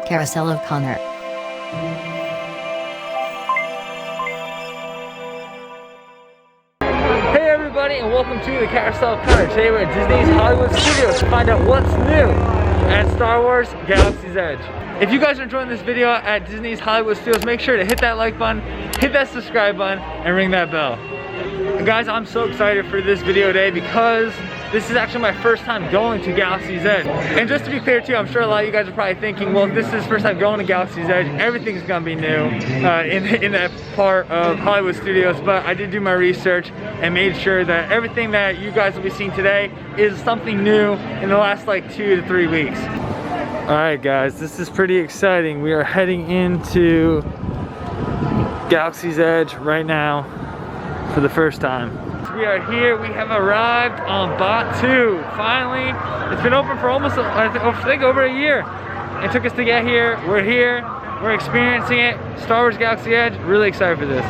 Carousel of Connor. Hey everybody, and welcome to the Carousel of Connor. Today we're at Disney's Hollywood Studios to find out what's new at Star Wars Galaxy's Edge. If you guys are enjoying this video at Disney's Hollywood Studios, make sure to hit that like button, hit that subscribe button, and ring that bell. And guys, I'm so excited for this video today because this is actually my first time going to Galaxy's Edge. And just to be clear too, I'm sure a lot of you guys are probably thinking, well, if this is the first time going to Galaxy's Edge, everything's gonna be new in that part of Hollywood Studios. But I did do my research and made sure that everything that you guys will be seeing today is something new in the last like 2 to 3 weeks. All right guys, this is pretty exciting. We are heading into Galaxy's Edge right now for the first time. We are here, we have arrived on Bot 2. Finally, it's been open for almost, I think over a year. It took us to get here, we're experiencing it. Star Wars Galaxy Edge, really excited for this.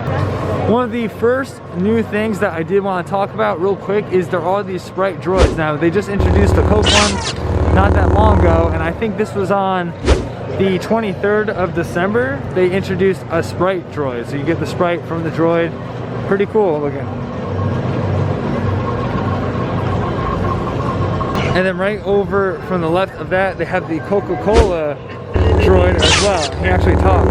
One of the first new things that I did want to talk about real quick is there are these Sprite droids. Now, they just introduced the Coke one not that long ago, and I think this was on the 23rd of December. They introduced a Sprite droid, so you get the Sprite from the droid. Pretty cool looking. And then right over from the left of that, they have the Coca-Cola droid as well. He actually talks.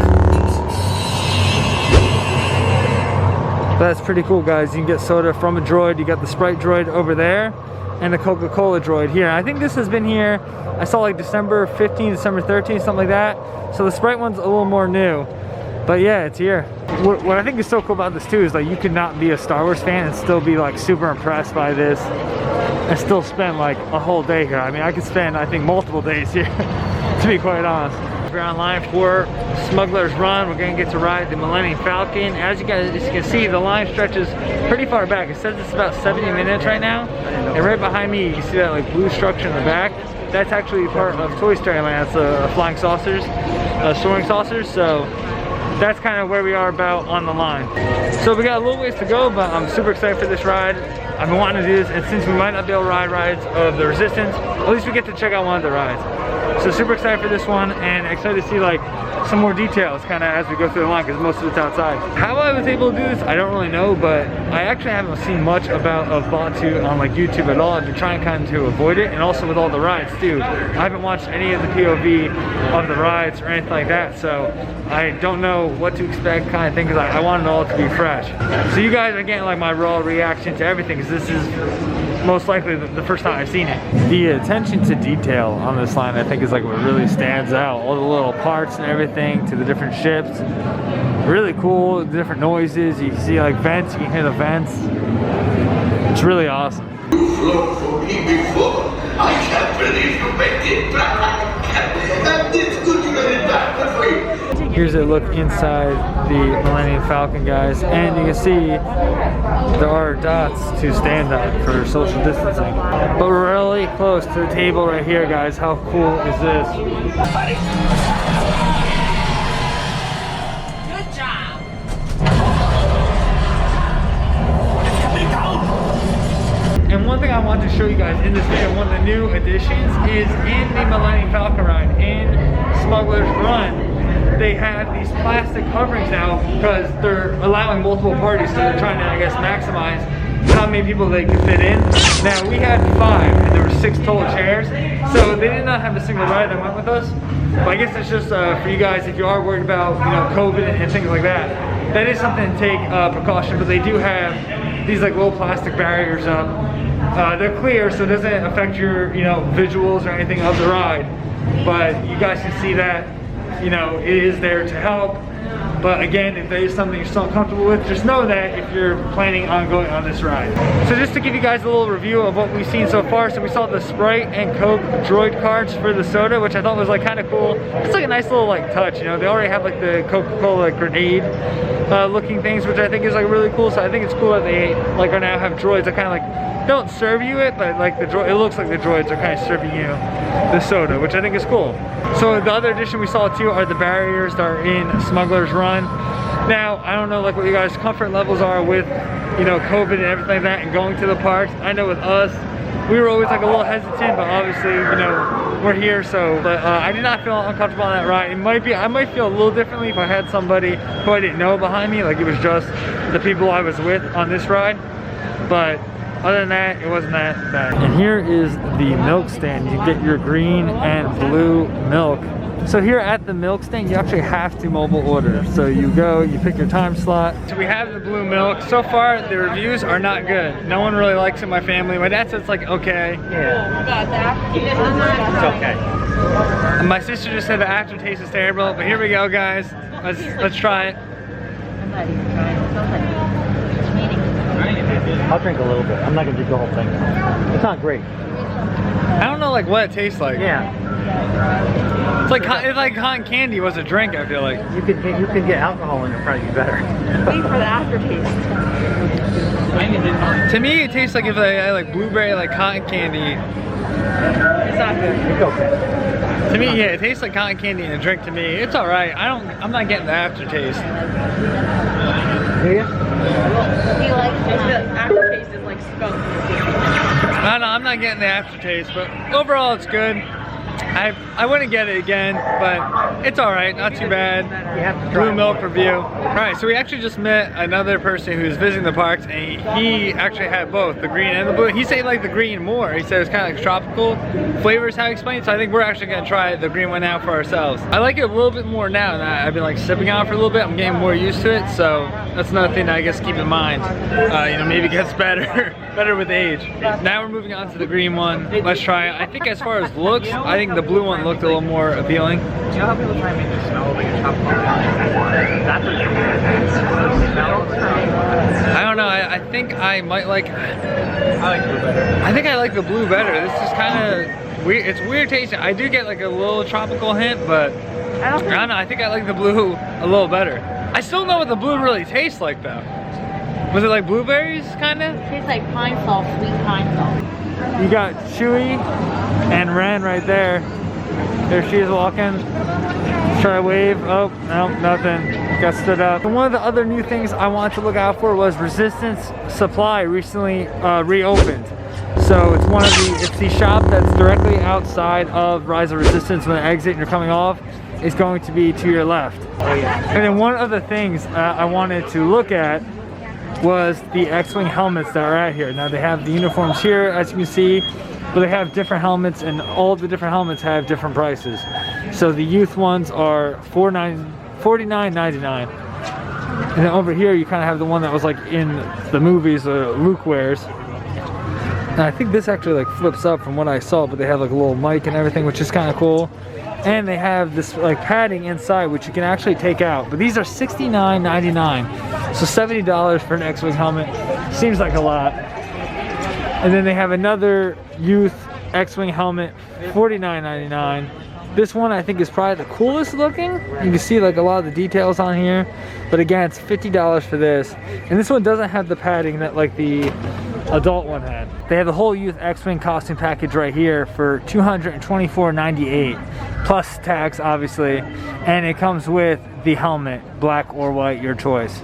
That's pretty cool, guys. You can get soda from a droid. You got the Sprite droid over there and the Coca-Cola droid here. I think this has been here, I saw like December 15th, December 13th, something like that. So the Sprite one's a little more new. But yeah, it's here. What I think is so cool about this too is like you could not be a Star Wars fan and still be like super impressed by this and still spend like a whole day here. I mean, I could spend, I think, multiple days here, to be quite honest. We're online for Smuggler's Run. We're gonna get to ride the Millennium Falcon. As you can see, the line stretches pretty far back. It says it's about 70 minutes right now. And right behind me, you can see that like blue structure in the back. That's actually part of Toy Story Land. It's flying saucers, soaring saucers. So that's kind of where we are about on the line. So we got a little ways to go, but I'm super excited for this ride. I've been wanting to do this, and since we might not be able to ride rides of the Resistance, at least we get to check out one of the rides. So super excited for this one, and excited to see like some more details kind of as we go through the line, because most of it's outside. How I was able to do this, I don't really know, but I actually haven't seen much of Bot 2 on like YouTube at all. I've been trying kind of to avoid it, and also with all the rides too. I haven't watched any of the POV of the rides or anything like that, so I don't know what to expect kind of thing, because I want it all to be fresh. So you guys are getting like my raw reaction to everything, because this is most likely the first time I've seen it. The attention to detail on this line, I think, is like what really stands out. All the little parts and everything to the different ships. Really cool, different noises. You can see like vents, you can hear the vents. It's really awesome. You've flown for me before. I can't believe you made it back. And it's good to get it back. Good for you. Here's a look inside the Millennium Falcon, guys, and you can see there are dots to stand on for social distancing. But we're really close to the table right here, guys. How cool is this? Good job. And one thing I want to show you guys in this video, one of the new additions, is in the Millennium Falcon ride in Smuggler's Run. They have these plastic coverings now because they're allowing multiple parties, so they're trying to, I guess, maximize how many people they can fit in. Now, we had 5 and there were 6 total chairs, so they did not have a single ride that went with us. But I guess it's just for you guys, if you are worried about, you know, COVID and things like that, that is something to take precaution. But they do have these like little plastic barriers up. They're clear, so it doesn't affect your, you know, visuals or anything of the ride. But you guys can see that, you know, it is there to help. But again, if there is something you're still uncomfortable with, just know that if you're planning on going on this ride. So just to give you guys a little review of what we've seen so far. So we saw the Sprite and Coke droid cards for the soda, which I thought was like kind of cool. It's like a nice little like touch, you know. They already have like the Coca-Cola grenade looking things, which I think is like really cool. So I think it's cool that they like are now have droids that kind of like don't serve you it, but like the droid, it looks like the droids are kind of serving you the soda, which I think is cool. So the other addition we saw too are the barriers that are in Smuggler's Run. Now, I don't know like what you guys' comfort levels are with, you know, COVID and everything like that and going to the parks. I know with us, we were always like a little hesitant, but obviously, you know, we're here, so but I did not feel uncomfortable on that ride. I might feel a little differently if I had somebody who I didn't know behind me, like it was just the people I was with on this ride. But other than that, it wasn't that bad. And here is the milk stand. You get your green and blue milk. So here at the milk stand, you actually have to mobile order. So you go, you pick your time slot. So we have the blue milk. So far, the reviews are not good. No one really likes it in my family. My dad said it's like, okay. Yeah. It's okay. And my sister just said the aftertaste is terrible, but here we go, guys. Let's try it. I'm not even trying. It smells like I'll drink a little bit. I'm not gonna drink the whole thing. It's not great. I don't know like what it tastes like. Yeah. It's like cotton candy was a drink, I feel like. You could get alcohol in it, probably be better. wait for the aftertaste. To me, it tastes like if I had like blueberry, like cotton candy. It's not good. It's okay. To me, yeah, it tastes like cotton candy in a drink to me. It's alright. I'm not getting the aftertaste. Do you? He likes the aftertaste is like skunk. No, I'm not getting the aftertaste, but overall it's good. I wouldn't get it again, but it's alright, not too bad. You have to try Blue milk review. Alright, so we actually just met another person who's visiting the parks, and he actually had both, the green and the blue. He said he liked the green more. He said it was kind of like tropical flavors, how he explained. So I think we're actually going to try the green one out for ourselves. I like it a little bit more now. I've been like sipping on it for a little bit. I'm getting more used to it, so that's another thing that I guess keep in mind. You know, maybe it gets better with age. Now we're moving on to the green one. Let's try it. I think as far as looks, I think the blue one looked a little more appealing. Do you know how people try and make it smell like a tropical? That's what I don't know. I think I might like. I like blue better. I think I like the blue better. This is kind of weird. It's weird tasting. I do get like a little tropical hint, but I don't know. I think I like the blue a little better. I still know what the blue really tastes like though. Was it like blueberries, kind of? It tastes like pine salt, sweet pine salt. You got Chewy and Ren right there. There she is walking. Try to wave. Oh, no, nothing. Got stood up. And one of the other new things I wanted to look out for was Resistance Supply recently reopened. So it's it's the shop that's directly outside of Rise of Resistance. When the exit and you're coming off, is going to be to your left. And then one of the things I wanted to look at was the X-Wing helmets that are at here. Now they have the uniforms here, as you can see, but they have different helmets, and all of the different helmets have different prices. So the youth ones are $49.99. And then over here you kind of have the one that was like in the movies Luke wears. And I think this actually like flips up from what I saw, but they have like a little mic and everything, which is kind of cool. And they have this like padding inside, which you can actually take out. But these are $69.99. So $70 for an X-Wing helmet. Seems like a lot. And then they have another youth X-Wing helmet, $49.99. This one I think is probably the coolest looking. You can see like a lot of the details on here. But again, it's $50 for this. And this one doesn't have the padding that like the adult one had. They have the whole youth X-Wing costume package right here for $224.98 plus tax obviously, and it comes with the helmet, black or white, your choice.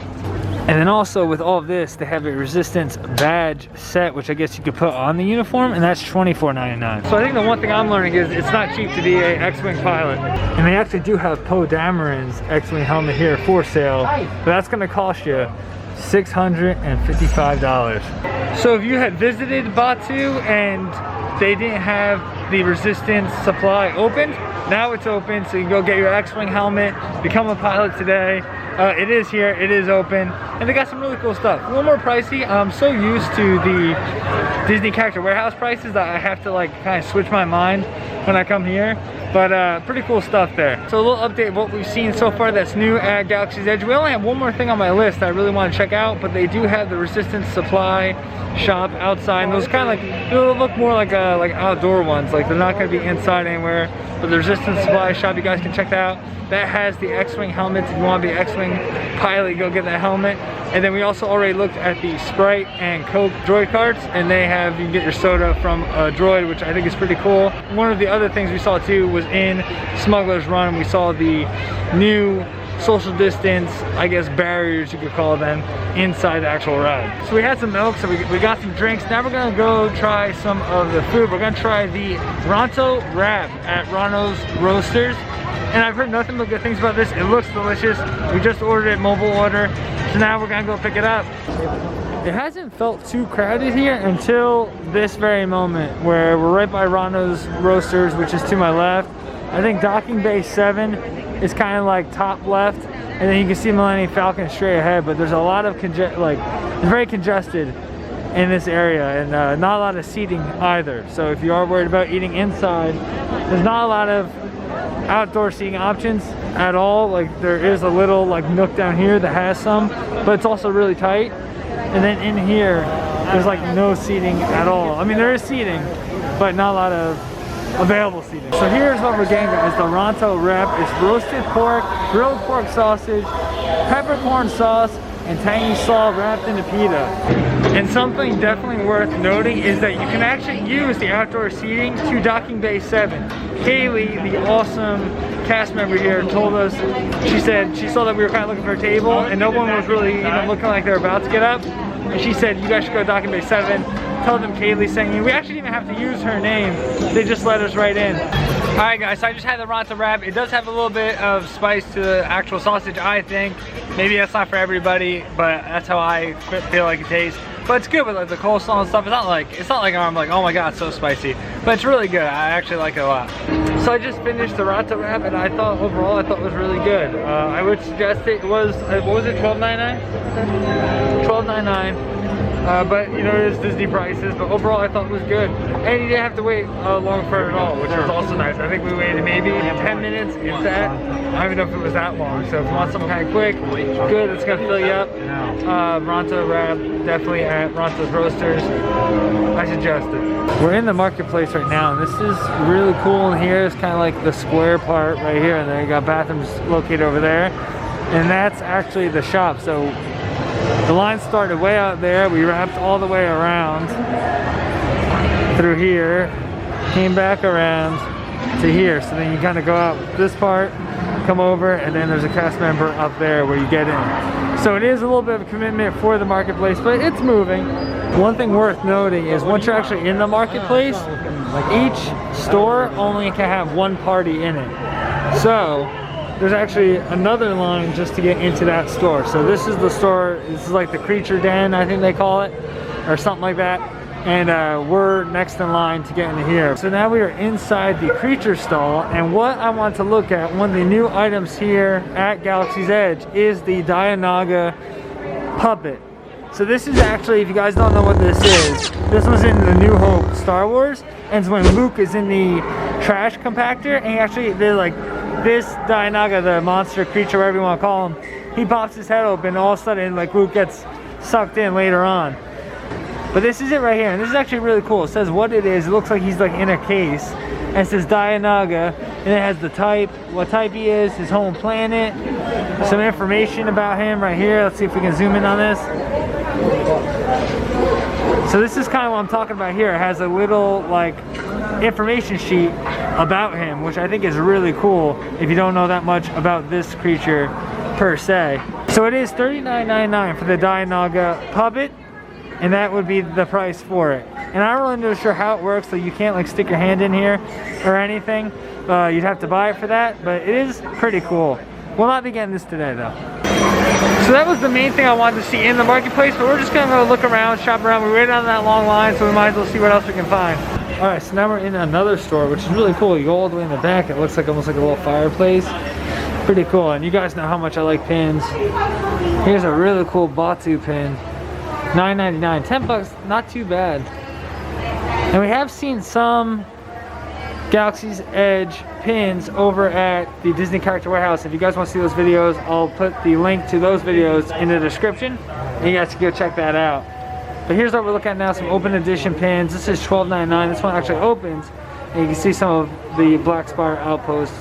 And then also with all of this, they have a Resistance badge set, which I guess you could put on the uniform, and that's $24.99. So I think the one thing I'm learning is it's not cheap to be a X-Wing pilot. And they actually do have Poe Dameron's X-Wing helmet here for sale, but that's gonna cost you $655. So if you had visited Batu and they didn't have the Resistance supply opened, now it's open, so you can go get your X-Wing helmet, become a pilot today. It is here, it is open, and they got some really cool stuff. A little more pricey. I'm so used to the Disney Character Warehouse prices that I have to like kind of switch my mind when I come here. But pretty cool stuff there. So a little update of what we've seen so far that's new at Galaxy's Edge. We only have one more thing on my list that I really want to check out, but they do have the Resistance supply shop outside. And those kind of like, they'll look more like outdoor ones. Like they're not going to be inside anywhere. But the Resistance supply shop, you guys can check that out. That has the X-Wing helmets. If you want to be an X-Wing pilot, go get that helmet. And then we also already looked at the Sprite and Coke droid carts, and they have, you can get your soda from a droid, which I think is pretty cool. One of the other things we saw too was in Smuggler's Run, we saw the new social distance, I guess, barriers you could call them, inside the actual ride. So we had some milk, so we got some drinks. Now we're gonna go try some of the food. We're gonna try the Ronto wrap at Ronto's Roasters. And I've heard nothing but good things about this. It looks delicious. We just ordered it mobile order. So now we're gonna go pick it up. It hasn't felt too crowded here until this very moment, where we're right by Ronto's Roasters, which is to my left. I think docking bay 7 is kind of like top left, and then you can see Millennium Falcon straight ahead, but there's a lot of it's very congested in this area, and not a lot of seating either. So if you are worried about eating inside, there's not a lot of outdoor seating options at all. Like, there is a little like nook down here that has some, but it's also really tight. And then in here, there's like no seating at all. I mean, there is seating, but not a lot of available seating. So here's what we're getting, guys. The Ronto wrap. It's roasted pork, grilled pork sausage, peppercorn sauce, and tangy slaw wrapped in a pita. And something definitely worth noting is that you can actually use the outdoor seating to docking bay 7. Kaylee, the awesome cast member here, told us, she said she saw that we were kind of looking for a table and no one was really even looking like they were about to get up. And she said, you guys should go to docking bay 7. Tell them Kaylee sent you. We actually didn't even have to use her name. They just let us right in. Alright guys, so I just had the Ronto wrap. It does have a little bit of spice to the actual sausage, I think. Maybe that's not for everybody, but that's how I feel like it tastes. But it's good with like the coleslaw and stuff. It's not like I'm like, oh my god, it's so spicy. But it's really good. I actually like it a lot. So I just finished the Ronto wrap, and I thought overall it was really good. I would suggest it was, what was it, $12.99? $12.99. But you know, it is Disney prices, but overall I thought it was good. And you didn't have to wait long for it at all, which was also nice. I think we waited maybe 10 minutes, if that. I don't even know if it was that long. So if you want something kind of quick, good, it's gonna fill you up. Ronto wrap, definitely at Ronto's Roasters. I suggest it. We're in the marketplace right now, and this is really cool in here. It's kind of like the square part right here, and then you got bathrooms located over there. And that's actually the shop. So the line started way out there. We wrapped all the way around through here, came back around to here. So then you kind of go out this part, come over, and then there's a cast member up there where you get in. So it is a little bit of a commitment for the marketplace, but it's moving. One thing worth noting is once you're actually in the marketplace, each store only can have one party in it. So there's actually another line just to get into that store. So this is the store, this is like the Creature Den, I think they call it, or something like that. And we're next in line to get into here. So now we are inside the Creature stall, and what I want to look at, one of the new items here at Galaxy's Edge is the Dianaga puppet. So this is actually, if you guys don't know what this is, this was in the New Hope Star Wars, and it's when Luke is in the trash compactor, and they're like, this Dianaga, the monster creature, whatever you want to call him, he pops his head open, and all of a sudden, like, Luke gets sucked in later on. But this is it right here, and this is actually really cool. It says what it is. It looks like he's like in a case, and it says Dianaga, and it has the type, what type he is, his home planet, some information about him right here. Let's see if we can zoom in on this. So this is kind of what I'm talking about here. It has a little like information sheet about him, which I think is really cool if you don't know that much about this creature per se. So it is $39.99 for the Dianaga puppet, and that would be the price for it. And I'm not really sure how it works, so you can't like stick your hand in here or anything. You'd have to buy it for that, but it is pretty cool. We'll not be getting this today though. So that was the main thing I wanted to see in the marketplace, but we're just gonna go look around, shop around. We waited on that long line, so we might as well see what else we can find. All right, so now we're in another store, which is really cool. You go all the way in the back, it looks like almost like a little fireplace. Pretty cool, and you guys know how much I like pins. Here's a really cool Batu pin. $9.99, 10 bucks, not too bad. And we have seen some Galaxy's Edge pins over at the Disney Character Warehouse. If you guys want to see those videos, I'll put the link to those videos in the description, and you guys can go check that out. But here's what we're looking at now, some open edition pins. This is $12.99. This one actually opens, and you can see some of the Black Spire outposts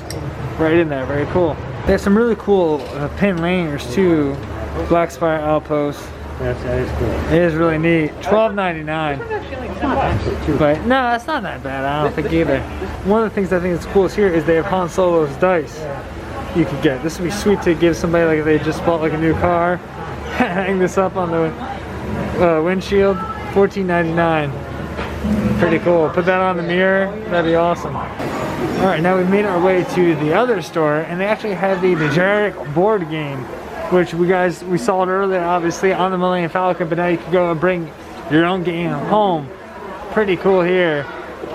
right in there. Very cool. They have some really cool pin layers too. Black Spire outposts. That is cool. It is really neat. $12.99. But no, that's not that bad. I don't think either. One of the things I think is cool here is they have Han Solo's dice. you could get. This would be sweet to give somebody, like if they just bought like a new car. Hang this up on the windshield. $14.99. Pretty cool. Put that on the mirror. That'd be awesome. All right, now we've made our way to the other store, and they actually have the Dejarik board game, which we saw it earlier, obviously on the Millennium Falcon, but now you can go and bring your own game home. Pretty cool here.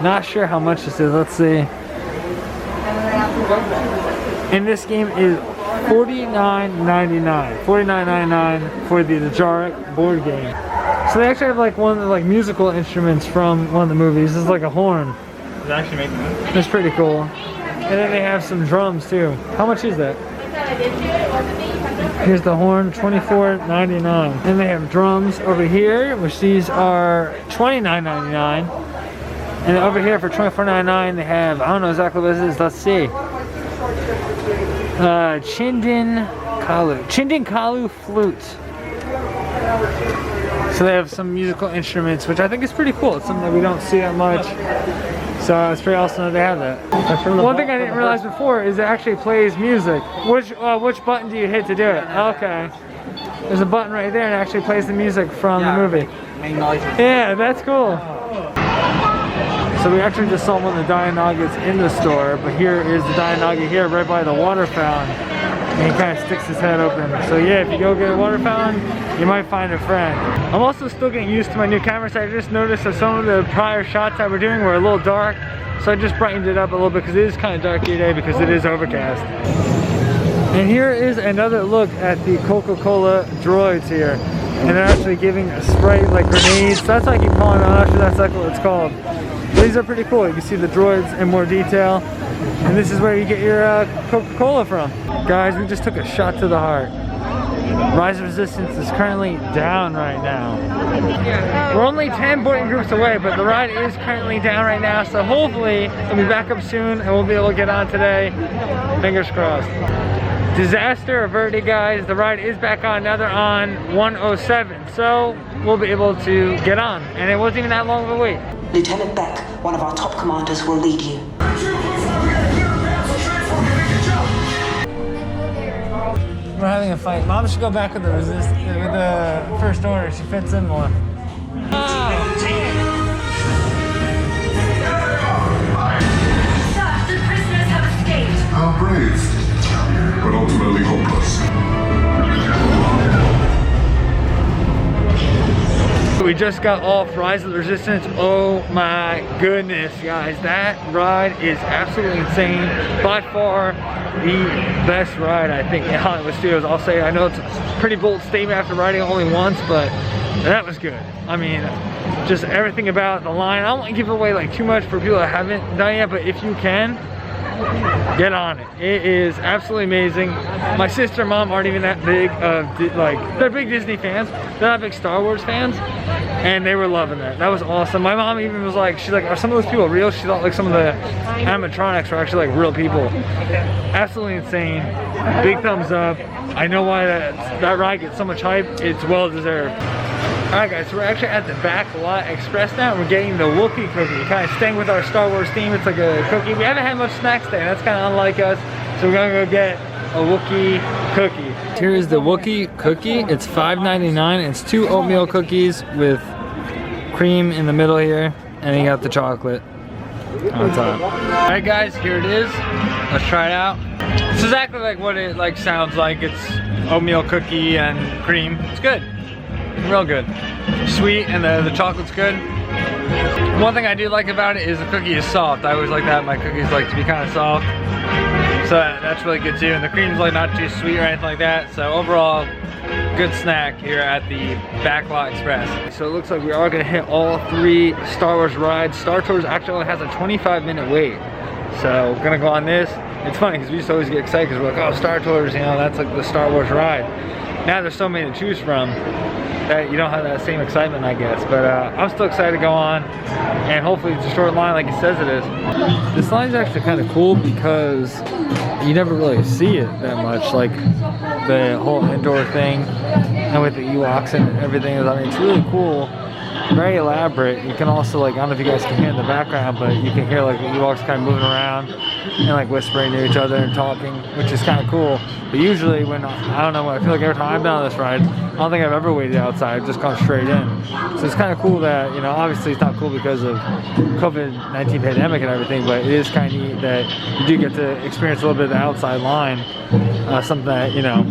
Not sure how much this is. Let's see. And this game is $49.99. $49.99 for the Dejarik board game. So they actually have like one of the like musical instruments from one of the movies. This is like a horn. It's actually making that. That's pretty cool. And then they have some drums too. How much is that? Here's the horn, $24.99. And they have drums over here, which these are $29.99. And then over here for $24.99 they have, I don't know exactly what this is, let's see. Chindin Kalu flute. So they have some musical instruments, which I think is pretty cool. It's something that we don't see that much. So it's pretty awesome that they have that. One thing I didn't realize before is it actually plays music. Which button do you hit to do it? Okay. There's a button right there and it actually plays the music from the movie. Yeah, that's cool. So we actually just saw one of the Dianogas in the store, but here is the Dianoga here right by the water fountain. And he kind of sticks his head open. So yeah, if you go get a water fountain, you might find a friend. I'm also still getting used to my new camera, so I just noticed that some of the prior shots I were doing were a little dark. So I just brightened it up a little bit because it is kind of dark here today because it is overcast. And here is another look at the Coca-Cola droids here. And they're actually giving a Sprite like grenades. That's why I keep calling them. I'm not sure that's like what it's called. But these are pretty cool. You can see the droids in more detail. And this is where you get your Coca-Cola from. Guys, we just took a shot to the heart. Rise of Resistance is currently down right now. We're only 10 boarding groups away, but the ride is currently down right now. So hopefully it'll be back up soon and we'll be able to get on today. Fingers crossed. Disaster averted, guys. The ride is back on. Now they're on 107. So we'll be able to get on. And it wasn't even that long of a wait. Lieutenant Beck, one of our top commanders, will lead you. We're having a fight. Mom should go back with the first order. She fits in more. Sir, the prisoners have escaped. How brave, but ultimately hopeless. We just got off Rise of the Resistance. Oh my goodness, guys. That ride is absolutely insane. By far the best ride, I think, in Hollywood Studios. I'll say, I know it's a pretty bold statement after riding only once, but that was good. I mean, just everything about the line. I don't want to give away like too much for people that haven't done it yet, but if you can, get on it. It is absolutely amazing. My sister and mom aren't even that big of, they're big Disney fans. They're not big Star Wars fans. And they were loving that. That was awesome. My mom even was like, she's like, are some of those people real? She thought like some of the animatronics were actually like real people. Absolutely insane. Big thumbs up. I know why that ride gets so much hype. It's well deserved. Alright guys, so we're actually at the Backlot Express now. We're getting the Wookiee cookie. Kind of staying with our Star Wars theme. It's like a cookie. We haven't had much snacks today. That's kind of unlike us. So we're gonna go get a Wookiee cookie. Here is the Wookiee cookie. It's $5.99. It's 2 oatmeal cookies with cream in the middle here. And you got the chocolate on top. Alright guys, here it is. Let's try it out. It's exactly like what it sounds like. It's oatmeal cookie and cream. It's good. Real good. Sweet, and the chocolate's good. One thing I do like about it is the cookie is soft. I always like that. My cookies like to be kind of soft. So that's really good too. And the cream's like not too sweet or anything like that. So overall, good snack here at the Backlot Express. So it looks like we are gonna hit all 3 Star Wars rides. Star Tours actually only has a 25-minute wait. So we're gonna go on this. It's funny because we used to always get excited because we're like, oh, Star Tours, you know, that's like the Star Wars ride. Now there's so many to choose from that you don't have that same excitement, I guess. But I'm still excited to go on, and hopefully it's a short line like it says it is. This line is actually kind of cool because you never really see it that much, like the whole indoor thing, and with the Ewoks and everything. I mean, it's really cool very elaborate. You can also like, I don't know if you guys can hear in the background, but you can hear like the Ewoks kind of moving around and like whispering to each other and talking, which is kind of cool. But usually when, I don't know, I feel like every time I've been on this ride, I don't think I've ever waited outside. I've just gone straight in. So it's kind of cool that, you know, obviously it's not cool because of COVID-19 pandemic and everything, but it is kind of neat that you do get to experience a little bit of the outside line, something that, you know,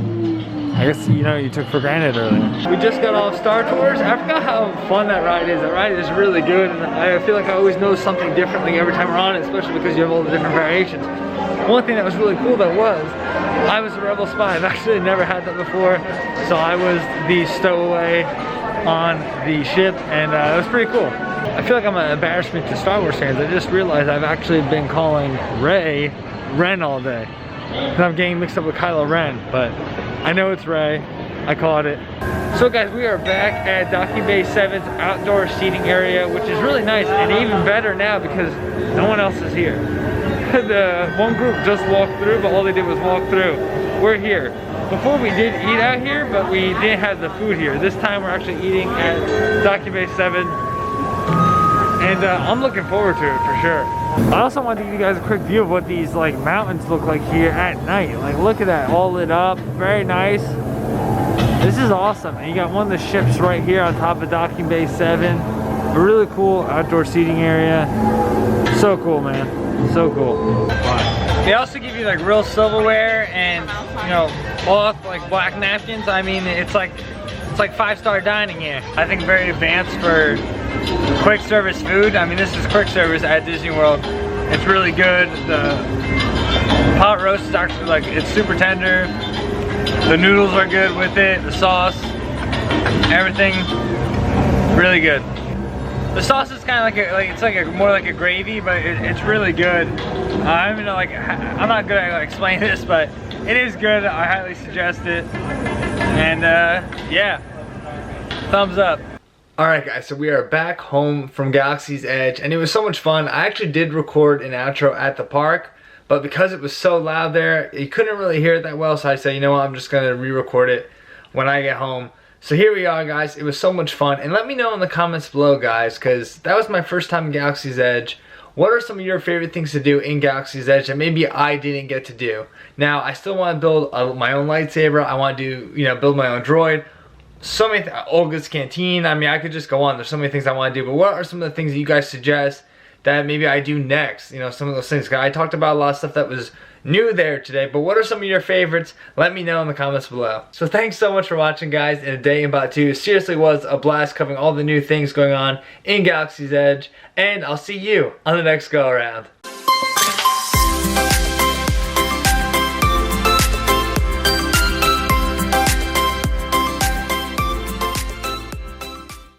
I guess, you know, you took for granted earlier. We just got off Star Tours. I forgot how fun that ride is. That ride is really good, and I feel like I always know something differently every time we're on it, especially because you have all the different variations. One thing that was really cool though was, I was a Rebel spy. I've actually never had that before, so I was the stowaway on the ship, and it was pretty cool. I feel like I'm an embarrassment to Star Wars fans. I just realized I've actually been calling Rey Ren all day. And I'm getting mixed up with Kylo Ren, but I know it's Rey. I caught it. So guys, we are back at Docking Bay 7's outdoor seating area, which is really nice and even better now because no one else is here. The one group just walked through, but all they did was walk through. We're here. Before we did eat out here, but we didn't have the food here. This time we're actually eating at Docking Bay 7. And I'm looking forward to it for sure. I also wanted to give you guys a quick view of what these like mountains look like here at night. Like look at that, all lit up, very nice. This is awesome. And you got one of the ships right here on top of Docking Bay 7. A really cool outdoor seating area. So cool, man. So cool. They also give you like real silverware and, you know, cloth, like black napkins. I mean, it's like 5-star dining here. I think very advanced for quick service food. I mean, this is quick service at Disney World. It's really good. The pot roast is actually like, it's super tender. The noodles are good with it. The sauce, everything, really good. The sauce is kind of like more like a gravy, but it's really good. I don't even know, like, I'm not good at like, explaining this, but it is good. I highly suggest it. And yeah, thumbs up. Alright guys, so we are back home from Galaxy's Edge, and it was so much fun. I actually did record an outro at the park, but because it was so loud there, you couldn't really hear it that well, so I said, you know what, I'm just going to re-record it when I get home. So here we are guys, it was so much fun, and let me know in the comments below guys, because that was my first time in Galaxy's Edge. What are some of your favorite things to do in Galaxy's Edge that maybe I didn't get to do? Now, I still want to build my own lightsaber, I want to do, you know, build my own droid. So many Olga's Canteen. I mean, I could just go on. There's so many things I want to do. But what are some of the things that you guys suggest that maybe I do next? You know, some of those things. I talked about a lot of stuff that was new there today. But what are some of your favorites? Let me know in the comments below. So thanks so much for watching, guys. In a day in about 2. Seriously was a blast covering all the new things going on in Galaxy's Edge. And I'll see you on the next go around.